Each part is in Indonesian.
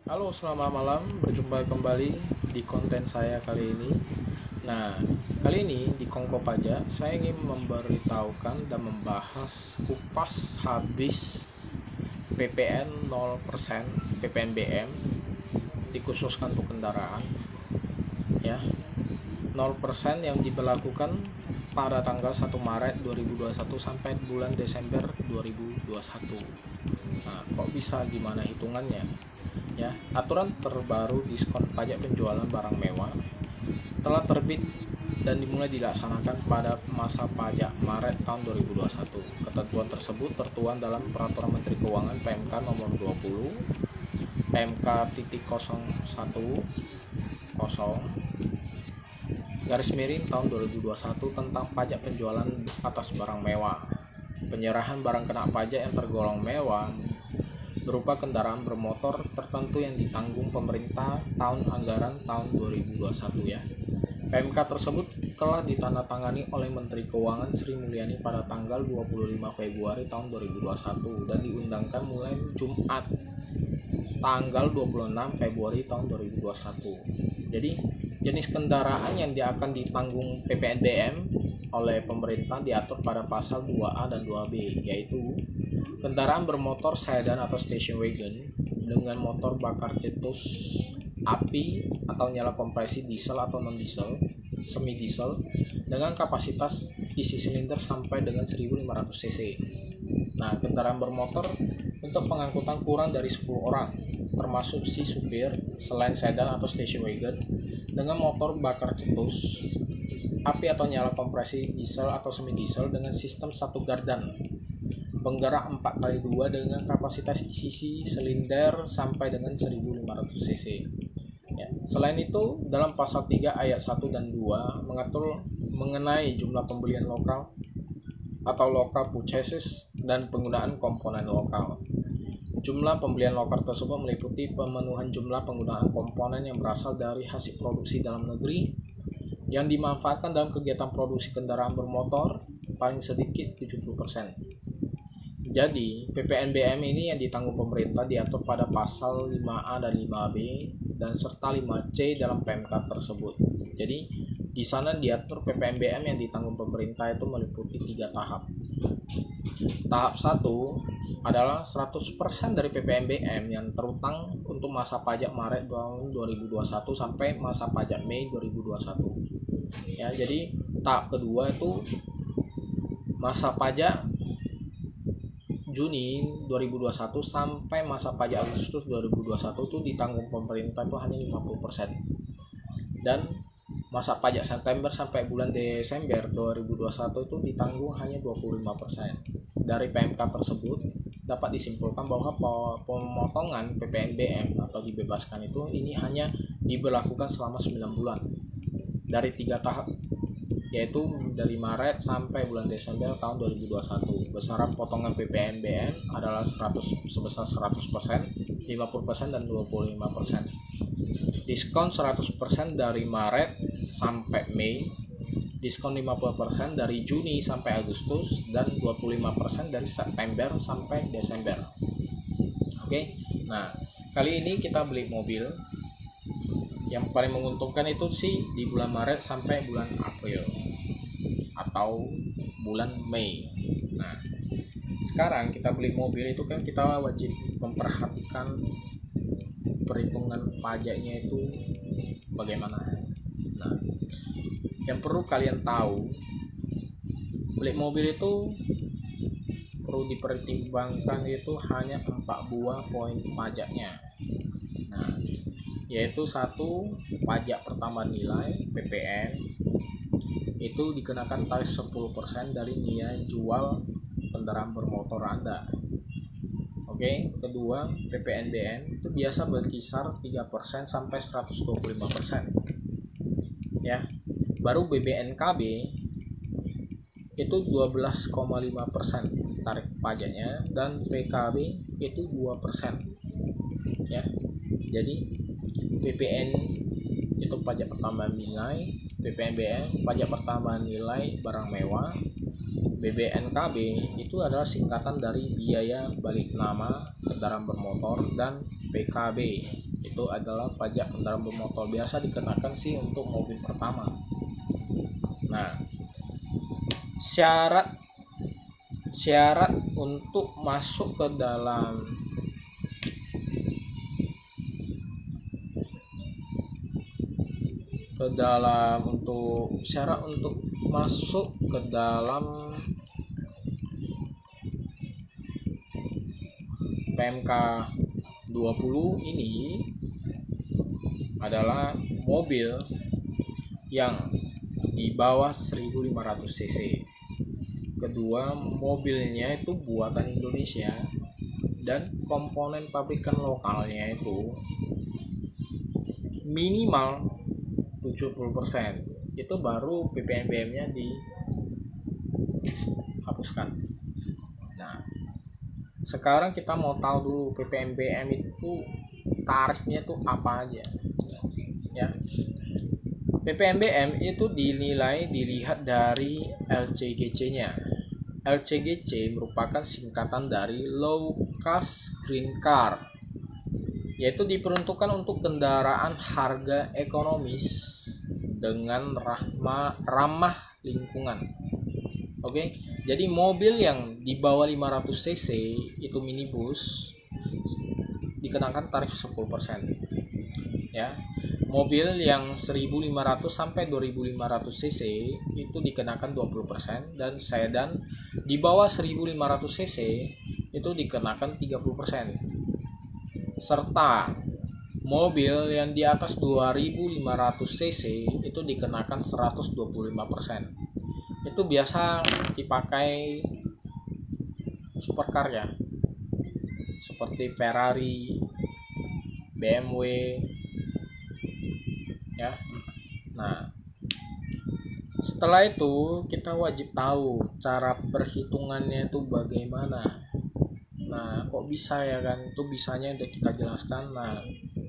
Halo, selamat malam. Berjumpa kembali di konten saya kali ini. Nah, kali ini di Kongko Pajak saya ingin memberitahukan dan membahas kupas habis PPN 0%, PPNBM dikhususkan untuk kendaraan ya. 0% yang diberlakukan pada tanggal 1 Maret 2021 sampai bulan Desember 2021. Nah, kok bisa gimana hitungannya? Ya, aturan terbaru diskon pajak penjualan barang mewah telah terbit dan dimulai dilaksanakan pada masa pajak Maret tahun 2021. Ketentuan tersebut tertuang dalam Peraturan Menteri Keuangan PMK nomor 20 PMK.01.0 garis miring tahun 2021 tentang pajak penjualan atas barang mewah. Penyerahan barang kena pajak yang tergolong mewah berupa kendaraan bermotor tertentu yang ditanggung pemerintah tahun anggaran tahun 2021 ya. PMK tersebut telah ditandatangani oleh Menteri Keuangan Sri Mulyani pada tanggal 25 Februari tahun 2021 dan diundangkan mulai Jumat tanggal 26 Februari tahun 2021. Jadi jenis kendaraan yang akan ditanggung PPNBM oleh pemerintah diatur pada pasal 2A dan 2B, yaitu kendaraan bermotor sedan atau station wagon dengan motor bakar cetus api atau nyala kompresi diesel atau non diesel, semi diesel dengan kapasitas isi silinder sampai dengan 1500 cc. Nah, kendaraan bermotor untuk pengangkutan kurang dari 10 orang termasuk si supir selain sedan atau station wagon dengan motor bakar cetus api atau nyala kompresi diesel atau semi diesel dengan sistem satu gardan penggerak 4x2 dengan kapasitas isi silinder sampai dengan 1500 cc ya. Selain itu, dalam pasal 3 ayat 1 dan 2 mengatur mengenai jumlah pembelian lokal atau local purchases dan penggunaan komponen lokal. Jumlah pembelian lokal tersebut meliputi pemenuhan jumlah penggunaan komponen yang berasal dari hasil produksi dalam negeri yang dimanfaatkan dalam kegiatan produksi kendaraan bermotor paling sedikit 70%. Jadi, PPNBM ini yang ditanggung pemerintah diatur pada pasal 5A dan 5B dan serta 5C dalam PMK tersebut. Jadi, di sana diatur PPNBM yang ditanggung pemerintah itu meliputi 3 tahap. Tahap 1 adalah 100% dari PPNBM yang terutang untuk masa pajak Maret tahun 2021 sampai masa pajak Mei 2021. Ya, jadi tahap kedua itu masa pajak Juni 2021 sampai masa pajak Agustus 2021 itu ditanggung pemerintah itu hanya 50%. Dan masa pajak September sampai bulan Desember 2021 itu ditanggung hanya 25%. Dari PMK tersebut dapat disimpulkan bahwa pemotongan PPNBM atau dibebaskan itu ini hanya diberlakukan selama 9 bulan dari 3 tahap, yaitu dari Maret sampai bulan Desember tahun 2021. Besaran potongan PPNBM adalah sebesar 100%, 50% dan 25%. Diskon 100% dari Maret sampai Mei, diskon 50% dari Juni sampai Agustus, dan 25% dari September sampai Desember. Oke. Nah, kali ini kita beli mobil yang paling menguntungkan itu sih di bulan Maret sampai bulan April atau bulan Mei. Nah, sekarang kita beli mobil itu kan kita wajib memperhatikan perhitungan pajaknya itu bagaimana. Nah, yang perlu kalian tahu, beli mobil itu perlu dipertimbangkan itu hanya 4 buah poin pajaknya. Nah, yaitu 1, pajak pertambahan nilai PPN itu dikenakan tarif 10% dari nilai jual kendaraan bermotor Anda. Oke, kedua, PPNBM itu biasa berkisar 3% sampai 125%. Ya. Baru BBNKB itu 12,5% tarif pajaknya dan PKB itu 2%. Ya. Jadi PPN itu pajak pertambahan nilai, PPNBM pajak pertambahan nilai barang mewah, BBNKB itu adalah singkatan dari biaya balik nama kendaraan bermotor, dan PKB Itu adalah pajak kendaraan bermotor, biasa dikenakan sih untuk mobil pertama. Nah, syarat untuk masuk ke dalam untuk syarat untuk masuk ke dalam PMK 20 ini adalah mobil yang di bawah 1500 cc. Kedua, mobilnya itu buatan Indonesia dan komponen pabrikan lokalnya itu minimal 70%. Itu baru PPNBM-nya dihapuskan. Nah, sekarang kita mau tahu dulu PPNBM itu tarifnya itu apa aja. Ya. PPNBM itu dilihat dari LCGC-nya. LCGC merupakan singkatan dari Low Cost Green Car, yaitu diperuntukkan untuk kendaraan harga ekonomis dengan ramah lingkungan. Oke, jadi mobil yang di bawah 500 cc itu minibus dikenakan tarif 10%. Ya. Mobil yang 1500 sampai 2500 cc itu dikenakan 20% dan sedan di bawah 1500 cc itu dikenakan 30%. Serta mobil yang di atas 2500 cc itu dikenakan 125%. Itu biasa dipakai supercar ya, seperti Ferrari, BMW ya. Nah, setelah itu kita wajib tahu cara perhitungannya itu bagaimana. Nah, kok bisa ya kan? Itu bisanya udah kita jelaskan. Nah,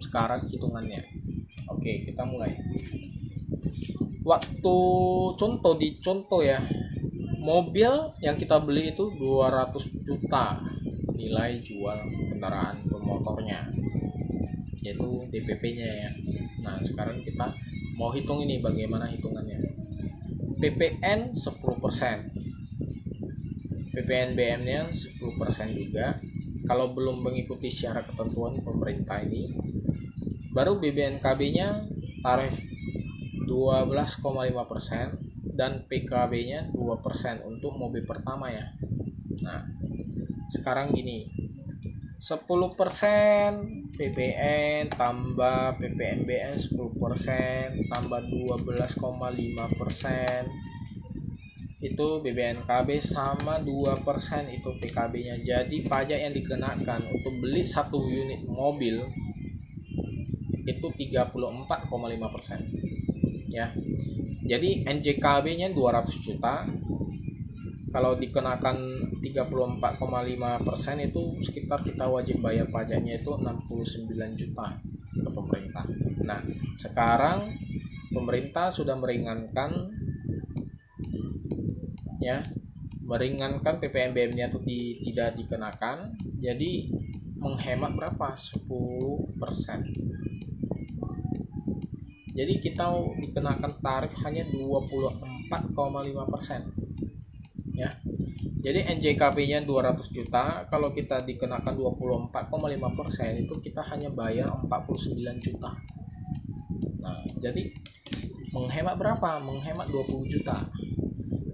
sekarang hitungannya. Oke, kita mulai. Waktu contoh ya. Mobil yang kita beli itu 200 juta nilai jual kendaraan bermotornya, yaitu DPP-nya ya. Nah, sekarang kita mau hitung ini bagaimana hitungannya. PPN 10%. PPNBM-nya 10% juga. Kalau belum mengikuti syarat ketentuan pemerintah ini, baru BBNKB-nya tarif 12,5% dan PKB-nya 2% untuk mobil pertama ya. Nah, sekarang gini, 10% PPN tambah PPNBM 10% tambah 12,5% itu BBNKB sama 2% itu PKB-nya. Jadi pajak yang dikenakan untuk beli satu unit mobil itu 34,5% ya. Jadi NJKB-nya 200 juta. Kalau dikenakan 34,5% itu sekitar kita wajib bayar pajaknya itu 69 juta ke pemerintah. Nah, sekarang pemerintah sudah meringankan ya, meringankan PPNBM-nya itu tidak dikenakan. Jadi menghemat berapa? 10%. Jadi kita dikenakan tarif hanya 24,5% ya. Jadi NJKB-nya 200 juta, kalau kita dikenakan 24,5% itu kita hanya bayar 49 juta. Nah, jadi menghemat berapa? Menghemat 20 juta.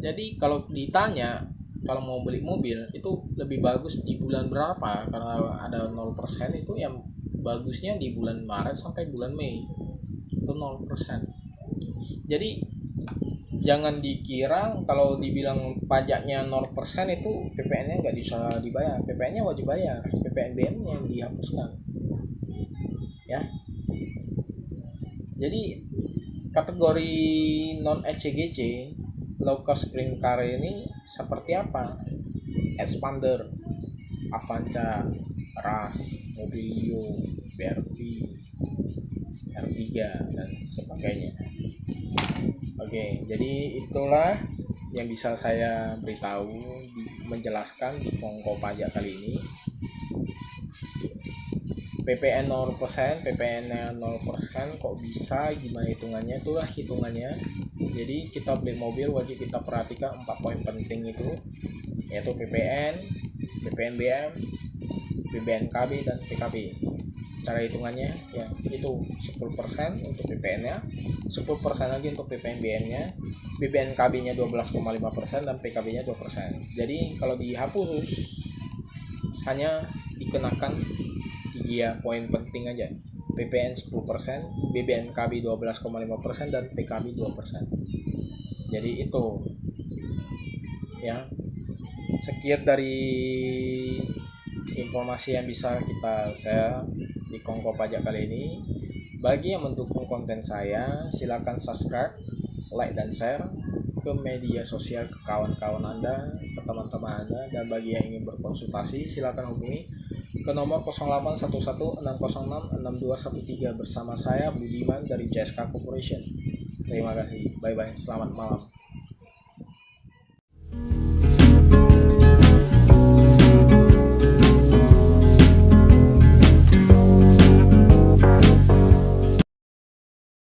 Jadi kalau ditanya kalau mau beli mobil itu lebih bagus di bulan berapa, karena ada 0% itu yang bagusnya di bulan Maret sampai bulan Mei itu 0%. Jadi jangan dikira kalau dibilang pajaknya 0% itu PPN-nya nggak bisa dibayar. PPN-nya wajib bayar, PPNBM yang dihapuskan ya. Jadi kategori non LCGC low cost green car ini seperti apa? Expander, Avanza, Ras, Mobilio, BRV, R3 dan sebagainya. Oke, jadi itulah yang bisa saya beritahu menjelaskan di Kongko Pajak kali ini. PPN 0%, PPN-nya 0%, kok bisa, gimana hitungannya, itulah hitungannya. Jadi kita beli mobil wajib kita perhatikan 4 poin penting itu, yaitu PPN, PPNBM, BBNKB, dan PKB. Cara hitungannya ya itu 10% untuk PPN-nya, 10% lagi untuk PPNBM-nya, BBNKB-nya 12,5%, dan PKB-nya 2%. Jadi kalau dihapus hanya dikenakan 3 poin penting aja. PPN 10%, BBNKB 12,5%, dan PKB 2%. Jadi itu ya, sekian dari informasi yang bisa kita share di Kongko Pajak kali ini. Bagi yang mendukung konten saya, silakan subscribe, like, dan share ke media sosial, ke kawan-kawan Anda, ke teman-teman Anda. Dan bagi yang ingin berkonsultasi, silakan hubungi ke nomor 0811-606-6213 bersama saya Budiman dari JSK Corporation. Terima kasih. Bye bye. Selamat malam.